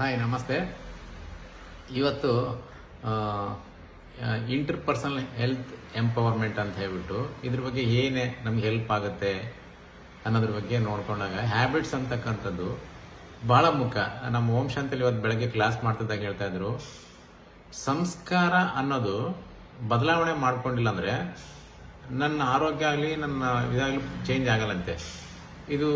Hi, ನಮಸ್ತೆ. ಇವತ್ತು interpersonal health empowerment ಅಂತ ಹೇಳ್ಬಿಟ್ಟು ಇದ್ರ ಬಗ್ಗೆ ಏನೇ ನಮ್ಗೆ ಹೆಲ್ಪ್ ಆಗುತ್ತೆ ಅನ್ನೋದ್ರ ಬಗ್ಗೆ ನೋಡ್ಕೊಂಡಾಗ ಹ್ಯಾಬಿಟ್ಸ್ ಅಂತಕ್ಕಂಥದ್ದು ಭಾಳ ಮುಖ್ಯ. ನಮ್ಮ ಓಂ ಶಾಂತಿಲಿ ಇವತ್ತು ಬೆಳಗ್ಗೆ ಕ್ಲಾಸ್ ಮಾಡ್ತಿದ್ದಾಗ ಹೇಳ್ತಾ ಇದ್ರು, ಸಂಸ್ಕಾರ ಅನ್ನೋದು ಬದಲಾವಣೆ ಮಾಡ್ಕೊಂಡಿಲ್ಲ ಅಂದರೆ ನನ್ನ ಆರೋಗ್ಯ ಆಗಲಿ ನನ್ನ ಇದಾಗಲಿ ಚೇಂಜ್ ಆಗಲ್ಲಂತೆ. ಇದು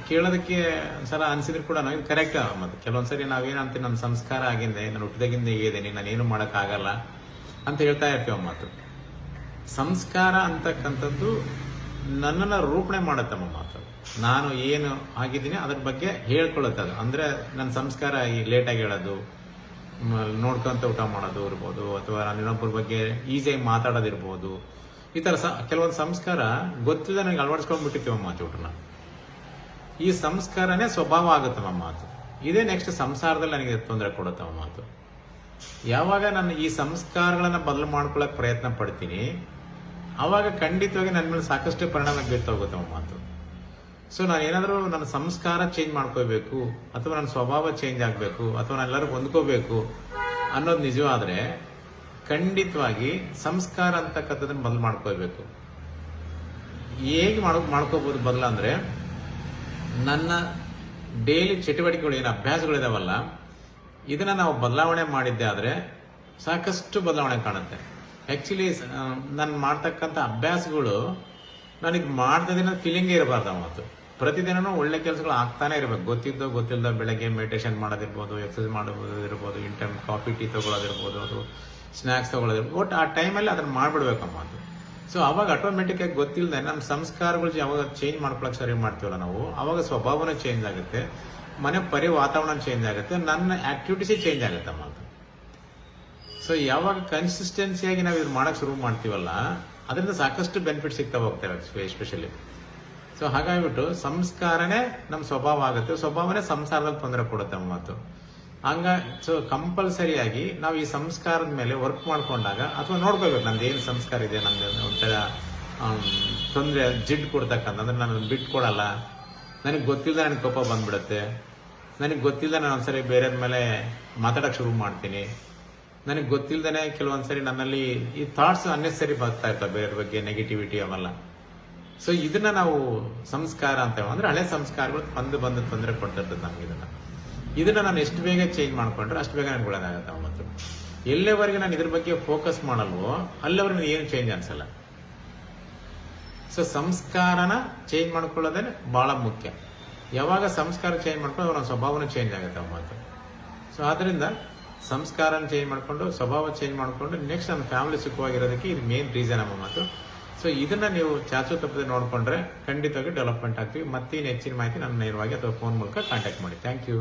ಕೇಳೋದಕ್ಕೆ ಒಂದ್ಸಲ ಅನಿಸಿದ್ರು ಕೂಡ ಇದು ಕರೆಕ್ಟ್. ಮತ್ತು ಕೆಲವೊಂದ್ಸರಿ ನಾವೇನಂತೀವಿ, ನನ್ನ ಸಂಸ್ಕಾರ ಆಗಿಂದೆ, ನಾನು ಹುಟ್ಟಿದಾಗಿಂದ ಇದ್ದೀನಿ, ನಾನೇನು ಮಾಡೋಕ್ಕಾಗಲ್ಲ ಅಂತ ಹೇಳ್ತಾ ಇರ್ತೀವಿ. ಮಾತು ಸಂಸ್ಕಾರ ಅಂತಕ್ಕಂಥದ್ದು ನನ್ನನ್ನು ರೂಪಣೆ ಮಾಡುತ್ತಮ್ಮ. ಮಾತು ನಾನು ಏನು ಆಗಿದ್ದೀನಿ ಅದ್ರ ಬಗ್ಗೆ ಹೇಳ್ಕೊಳ್ಳುತ್ತೆ. ಅದು ಅಂದರೆ ನನ್ನ ಸಂಸ್ಕಾರ ಲೇಟಾಗಿ ಹೇಳೋದು, ನೋಡ್ಕೊಂತ ಊಟ ಮಾಡೋದು ಇರ್ಬೋದು, ಅಥವಾ ನಾನು ಇನ್ನೊಬ್ಬರ ಬಗ್ಗೆ ಈಸಿಯಾಗಿ ಮಾತಾಡೋದಿರ್ಬೋದು. ಈ ಥರ ಕೆಲವೊಂದು ಸಂಸ್ಕಾರ ಗೊತ್ತಿಲ್ಲ ನನಗೆ ಅಳವಡಿಸ್ಕೊಂಡ್ಬಿಟ್ಟಿರ್ತೀವ ಮಾತು ಊಟನ. ಈ ಸಂಸ್ಕಾರನೇ ಸ್ವಭಾವ ಆಗುತ್ತಮ್ಮ ಮಾತು. ಇದೇ ನೆಕ್ಸ್ಟ್ ಸಂಸಾರದಲ್ಲಿ ನನಗೆ ತೊಂದರೆ ಕೊಡುತ್ತಮ್ಮ ಮಾತು. ಯಾವಾಗ ನಾನು ಈ ಸಂಸ್ಕಾರಗಳನ್ನ ಬದಲು ಮಾಡ್ಕೊಳ್ಳೋಕೆ ಪ್ರಯತ್ನ ಪಡ್ತೀನಿ, ಆವಾಗ ಖಂಡಿತವಾಗಿ ನನ್ನ ಮೇಲೆ ಸಾಕಷ್ಟು ಪರಿಣಾಮ ಬೀರ್ತಾ ಹೋಗುತ್ತಮ್ಮ ಮಾತು. ಸೊ ನಾನು ಏನಾದರೂ ನನ್ನ ಸಂಸ್ಕಾರ ಚೇಂಜ್ ಮಾಡ್ಕೋಬೇಕು, ಅಥವಾ ನನ್ನ ಸ್ವಭಾವ ಚೇಂಜ್ ಆಗಬೇಕು, ಅಥವಾ ನಾನು ಎಲ್ಲರಿಗೂ ಹೊಂದ್ಕೋಬೇಕು ಅನ್ನೋದು ನಿಜವಾದರೆ ಖಂಡಿತವಾಗಿ ಸಂಸ್ಕಾರ ಅಂತಕ್ಕಂಥದ್ದನ್ನು ಬದಲು ಮಾಡ್ಕೋಬೇಕು. ಹೇಗೆ ಮಾಡ್ಕೋಬಹುದು ಬದಲು ಅಂದರೆ, ನನ್ನ ಡೈಲಿ ಚಟುವಟಿಕೆಗಳು ಏನು ಅಭ್ಯಾಸಗಳಿದಾವಲ್ಲ, ಇದನ್ನ ನಾವು ಬದಲಾವಣೆ ಮಾಡಿದ್ದೆ ಆದರೆ ಸಾಕಷ್ಟು ಬದಲಾವಣೆ ಕಾಣುತ್ತೆ. ಆ್ಯಕ್ಚುಲಿ ನಾನು ಮಾಡ್ತಕ್ಕಂಥ ಅಭ್ಯಾಸಗಳು ನನಗೆ ಮಾಡ್ತಿದ್ದ ಫೀಲಿಂಗೇ ಇರಬಾರ್ದು. ಅವತ್ತು ಪ್ರತಿದಿನನೂ ಒಳ್ಳೆ ಕೆಲಸಗಳು ಆಗ್ತಾನೆ ಇರಬೇಕು. ಗೊತ್ತಿಲ್ಲದ ಬೆಳಗ್ಗೆ ಮೆಡಿಟೇಷನ್ ಮಾಡೋದಿರ್ಬೋದು, ಎಕ್ಸಸೈಸ್ ಮಾಡೋದಿರ್ಬೋದು, ಇನ್ ಟೈಮ್ ಕಾಫಿ ಟೀ ತೊಗೊಳೋದಿರ್ಬೋದು, ಅಥವಾ ಸ್ನ್ಯಾಕ್ಸ್ ತೊಗೊಳೋದಿರ್ಬೋದು. ಒಟ್ಟು ಆ ಟೈಮಲ್ಲಿ ಅದನ್ನು ಮಾಡಿಬಿಡ್ಬೇಕಮ್ಮ ಅದು. ಸೊ ಅವಾಗ ಆಟೋಮೆಟಿಕ್ ಆಗಿ ಗೊತ್ತಿಲ್ಲದೆ ನಮ್ಮ ಸಂಸ್ಕಾರಗಳು ಯಾವಾಗ ಚೇಂಜ್ ಮಾಡ್ಕೊಳಕ್ಕೆ ಸರಿ ಮಾಡ್ತೀವಲ್ಲ ನಾವು, ಅವಾಗ ಸ್ವಭಾವನ ಚೇಂಜ್ ಆಗುತ್ತೆ, ಮನೆ ವಾತಾವರಣ ಚೇಂಜ್ ಆಗುತ್ತೆ, ನನ್ನ ಆಕ್ಟಿವಿಟೀಸೇ ಚೇಂಜ್ ಆಗುತ್ತೆ ಮಾತು. ಸೊ ಯಾವಾಗ ಕನ್ಸಿಸ್ಟೆನ್ಸಿಯಾಗಿ ನಾವು ಇದು ಮಾಡೋಕ್ಕೆ ಶುರು ಮಾಡ್ತೀವಲ್ಲ, ಅದರಿಂದ ಸಾಕಷ್ಟು ಬೆನಿಫಿಟ್ ಸಿಗ್ತಾ ಹೋಗ್ತೇವೆ ಎಸ್ಪೆಷಲಿ. ಸೊ ಹಾಗಾಗಿಬಿಟ್ಟು ಸಂಸ್ಕಾರನೇ ನಮ್ಮ ಸ್ವಭಾವ ಆಗುತ್ತೆ, ಸ್ವಭಾವನೇ ಸಂಸಾರದಲ್ಲಿ ತೊಂದರೆ ಕೊಡುತ್ತೆ ಮಾತು. ಸೊ ಕಂಪಲ್ಸರಿಯಾಗಿ ನಾವು ಈ ಸಂಸ್ಕಾರದ ಮೇಲೆ ವರ್ಕ್ ಮಾಡ್ಕೊಂಡಾಗ, ಅಥವಾ ನೋಡ್ಕೋಬೇಕು ನಂದು ಏನು ಸಂಸ್ಕಾರ ಇದೆ, ನಮ್ದು ಒಂಥರ ತೊಂದರೆ ಜಿಡ್ ಕೊಡ್ತಕ್ಕಂಥ, ಅಂದ್ರೆ ನಾನು ಬಿಟ್ಕೊಡಲ್ಲ, ನನಗೆ ಗೊತ್ತಿಲ್ಲದೆ ನನಗೆ ಕೋಪ ಬಂದ್ಬಿಡುತ್ತೆ, ನನಗೆ ಗೊತ್ತಿಲ್ಲದೆ ನಾನು ಒಂದ್ಸರಿ ಬೇರೆಯವ್ರ ಮೇಲೆ ಮಾತಾಡೋಕೆ ಶುರು ಮಾಡ್ತೀನಿ, ನನಗೆ ಗೊತ್ತಿಲ್ಲದೇ ಕೆಲವೊಂದ್ಸರಿ ನನ್ನಲ್ಲಿ ಈ ಥಾಟ್ಸ್ ಅನ್ನೆಸರಿ ಬರ್ತಾ ಇರ್ತವೆ ಬೇರೆಯವ್ರ ಬಗ್ಗೆ, ನೆಗೆಟಿವಿಟಿ ಅವೆಲ್ಲ. ಸೊ ಇದನ್ನ ನಾವು ಸಂಸ್ಕಾರ ಅಂತೇವೆ. ಅಂದ್ರೆ ಹಳೆ ಸಂಸ್ಕಾರಗಳು ಬಂದು ತೊಂದರೆ ಕೊಡ್ತಿರ್ತದೆ ನಮ್ಗೆ. ಇದನ್ನ ನಾನು ಎಷ್ಟು ಬೇಗ ಚೇಂಜ್ ಮಾಡ್ಕೊಂಡ್ರೆ ಅಷ್ಟು ಬೇಗ ನನಗೆ ಒಳ್ಳೆದಾಗತ್ತೆ. ಮತ್ತು ಎಲ್ಲೇವರೆಗೆ ನಾನು ಇದ್ರ ಬಗ್ಗೆ ಫೋಕಸ್ ಮಾಡಲ್ವೋ ಅಲ್ಲಿವರೆಗೆ ಏನು ಚೇಂಜ್ ಅನ್ಸಲ್ಲ. ಸೊ ಸಂಸ್ಕಾರನ ಚೇಂಜ್ ಮಾಡ್ಕೊಳ್ಳೋದೇ ಬಹಳ ಮುಖ್ಯ. ಯಾವಾಗ ಸಂಸ್ಕಾರ ಚೇಂಜ್ ಮಾಡ್ಕೊಂಡು ಅವ್ರ ಸ್ವಭಾವನ ಚೇಂಜ್ ಆಗುತ್ತೆ ಮಾತು. ಸೊ ಆದ್ರಿಂದ ಸಂಸ್ಕಾರನ ಚೇಂಜ್ ಮಾಡ್ಕೊಂಡು, ಸ್ವಭಾವ ಚೇಂಜ್ ಮಾಡ್ಕೊಂಡು, ನೆಕ್ಸ್ಟ್ ನನ್ನ ಫ್ಯಾಮಿಲಿ ಸುಖವಾಗಿರೋದಕ್ಕೆ ಇದು ಮೇನ್ ರೀಸನ್ ನಮ್ಮ ಮಾತು. ಸೊ ಇದನ್ನ ನೀವು ಚಾಚು ತಪ್ಪದೆ ನೋಡ್ಕೊಂಡ್ರೆ ಖಂಡಿತವಾಗಿ ಡೆವಲಪ್ಮೆಂಟ್ ಆಗ್ತೀವಿ. ಮತ್ತೆ ಹೆಚ್ಚಿನ ಮಾಹಿತಿ ನನ್ನ ನೇರವಾಗಿ ಅಥವಾ ಫೋನ್ ಮೂಲಕ ಕಾಂಟ್ಯಾಕ್ಟ್ ಮಾಡಿ. Thank you.